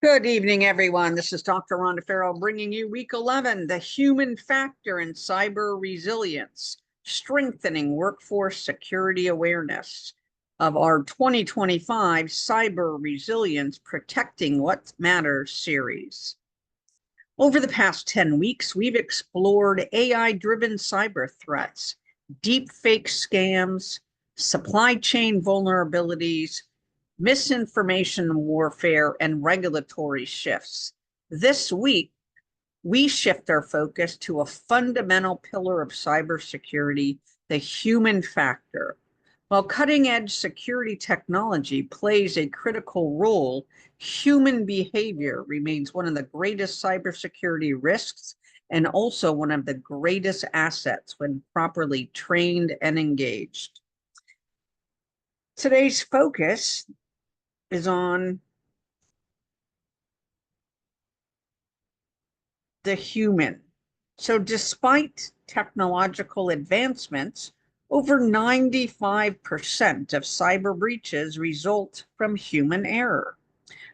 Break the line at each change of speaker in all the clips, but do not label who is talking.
Good evening, everyone. This is Dr. Rhonda Farrell bringing you week 11, the human factor in cyber resilience, strengthening workforce security awareness of our 2025 Cyber Resilience Protecting What Matters series. Over the past 10 weeks, we've explored AI-driven cyber threats, deepfake scams, supply chain vulnerabilities, misinformation warfare, and regulatory shifts. This week, we shift our focus to a fundamental pillar of cybersecurity, the human factor. While cutting-edge security technology plays a critical role, human behavior remains one of the greatest cybersecurity risks and also one of the greatest assets when properly trained and engaged. Today's focus is on the human. So despite technological advancements, over 95% of cyber breaches result from human error.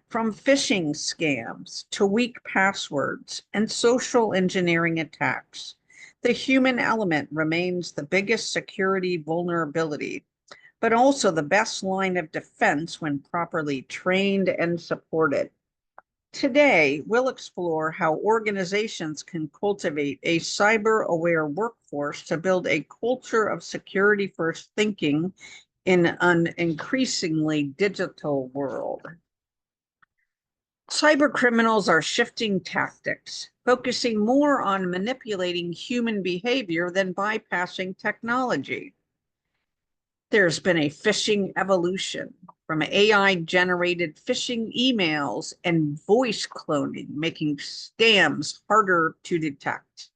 From phishing scams to weak passwords and social engineering attacks, the human element remains the biggest security vulnerability, but also the best line of defense when properly trained and supported. Today, we'll explore how organizations can cultivate a cyber-aware workforce to build a culture of security-first thinking in an increasingly digital world. Cyber criminals are shifting tactics, focusing more on manipulating human behavior than bypassing technology. There's been a phishing evolution from AI-generated phishing emails and voice cloning, making scams harder to detect.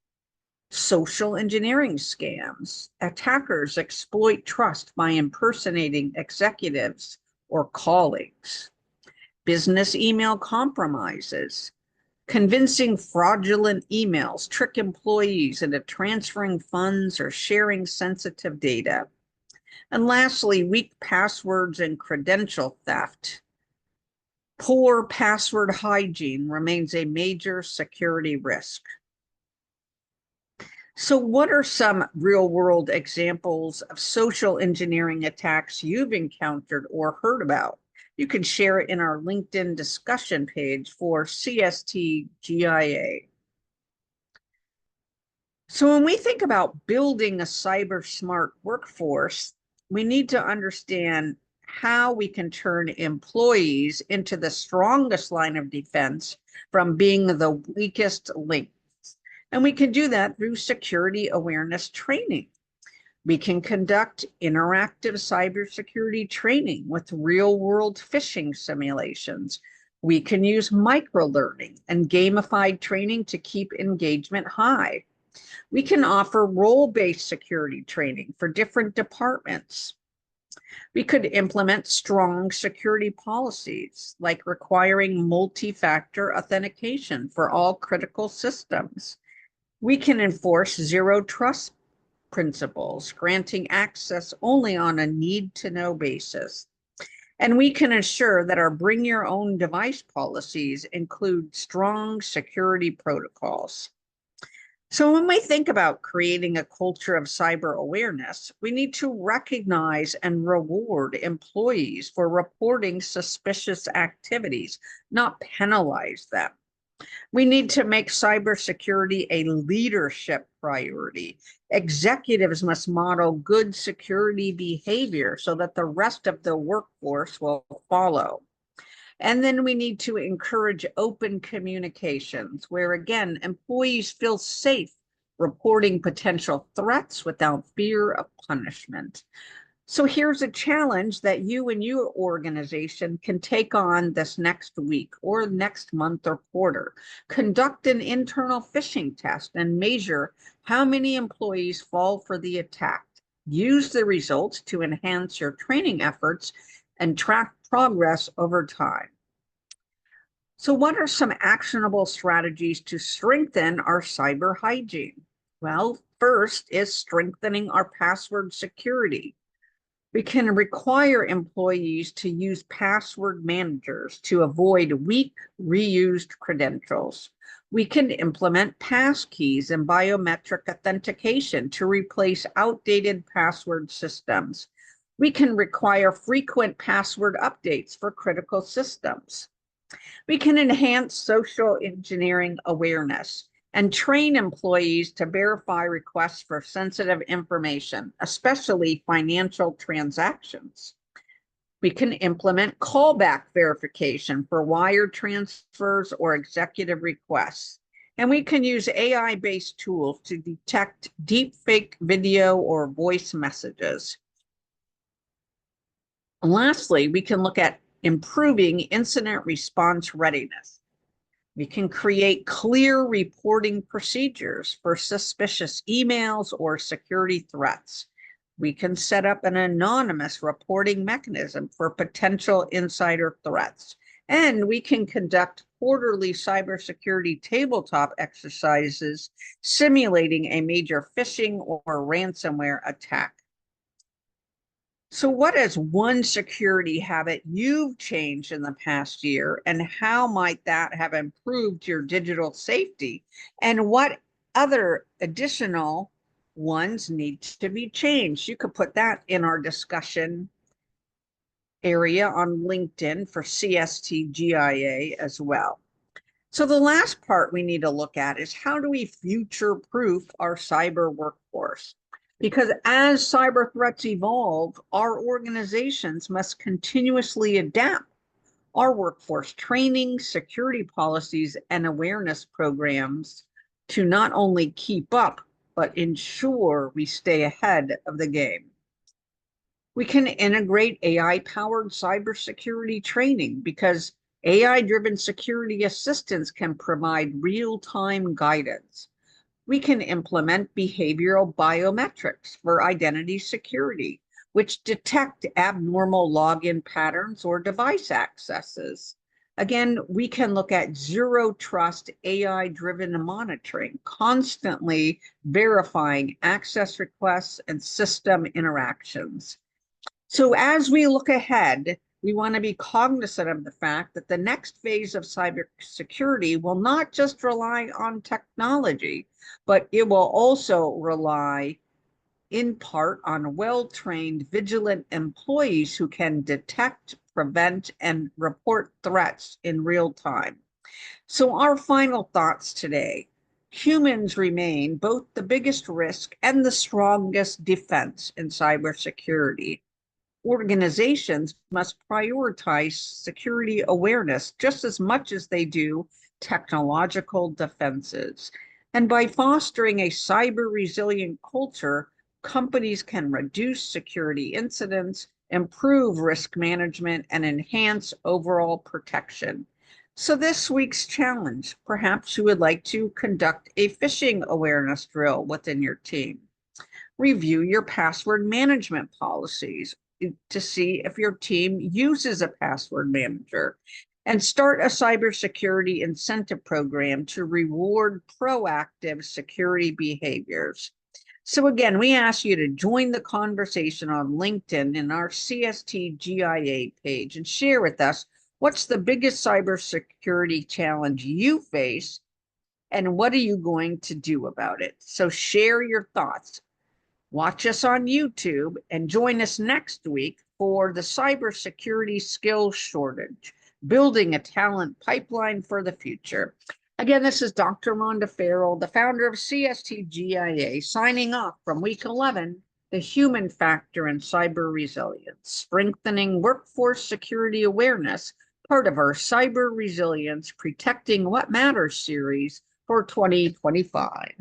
Social engineering scams. Attackers exploit trust by impersonating executives or colleagues. Business email compromises. Convincing fraudulent emails trick employees into transferring funds or sharing sensitive data. And lastly, weak passwords and credential theft. Poor password hygiene remains a major security risk. So what are some real-world examples of social engineering attacks you've encountered or heard about? You can share it in our LinkedIn discussion page for CSTGIA. So when we think about building a cyber smart workforce, we need to understand how we can turn employees into the strongest line of defense from being the weakest link. And we can do that through security awareness training. We can conduct interactive cybersecurity training with real-world phishing simulations. We can use microlearning and gamified training to keep engagement high. We can offer role-based security training for different departments. We could implement strong security policies, like requiring multi-factor authentication for all critical systems. We can enforce zero trust principles, granting access only on a need-to-know basis. And we can ensure that our bring your own device policies include strong security protocols. So when we think about creating a culture of cyber awareness, we need to recognize and reward employees for reporting suspicious activities, not penalize them. We need to make cybersecurity a leadership priority. Executives must model good security behavior so that the rest of the workforce will follow. And then we need to encourage open communications where, again, employees feel safe reporting potential threats without fear of punishment. So here's a challenge that you and your organization can take on this next week or next month or quarter. Conduct an internal phishing test and measure how many employees fall for the attack. Use the results to enhance your training efforts and track progress over time. So what are some actionable strategies to strengthen our cyber hygiene? Well, first is strengthening our password security. We can require employees to use password managers to avoid weak, reused credentials. We can implement passkeys and biometric authentication to replace outdated password systems. We can require frequent password updates for critical systems. We can enhance social engineering awareness and train employees to verify requests for sensitive information, especially financial transactions. We can implement callback verification for wire transfers or executive requests. And we can use AI-based tools to detect deepfake video or voice messages. And lastly, we can look at improving incident response readiness. We can create clear reporting procedures for suspicious emails or security threats. We can set up an anonymous reporting mechanism for potential insider threats. And we can conduct quarterly cybersecurity tabletop exercises simulating a major phishing or ransomware attack. So what is one security habit you've changed in the past year, and how might that have improved your digital safety? And what other additional ones need to be changed? You could put that in our discussion area on LinkedIn for CSTGIA as well. So the last part we need to look at is how do we future-proof our cyber workforce? Because as cyber threats evolve, our organizations must continuously adapt our workforce training, security policies, and awareness programs to not only keep up, but ensure we stay ahead of the game. We can integrate AI-powered cybersecurity training because AI-driven security assistance can provide real-time guidance. We can implement behavioral biometrics for identity security, which detect abnormal login patterns or device accesses. Again, we can look at zero trust AI-driven monitoring, constantly verifying access requests and system interactions. So as we look ahead, we want to be cognizant of the fact that the next phase of cybersecurity will not just rely on technology, but it will also rely in part on well-trained, vigilant employees who can detect, prevent, and report threats in real time. So our final thoughts today. Humans remain both the biggest risk and the strongest defense in cybersecurity. Organizations must prioritize security awareness just as much as they do technological defenses. And by fostering a cyber resilient culture, companies can reduce security incidents, improve risk management, and enhance overall protection. So this week's challenge, perhaps you would like to conduct a phishing awareness drill within your team. Review your password management policies to see if your team uses a password manager, and start a cybersecurity incentive program to reward proactive security behaviors. So again, we ask you to join the conversation on LinkedIn in our CSTGIA page and share with us what's the biggest cybersecurity challenge you face and what are you going to do about it? So share your thoughts. Watch us on YouTube and join us next week for the cybersecurity skills shortage, building a talent pipeline for the future. Again, this is Dr. Rhonda Farrell, the founder of CSTGIA, signing off from week 11, the human factor in cyber resilience, strengthening workforce security awareness, part of our Cyber Resilience Protecting What Matters series for 2025.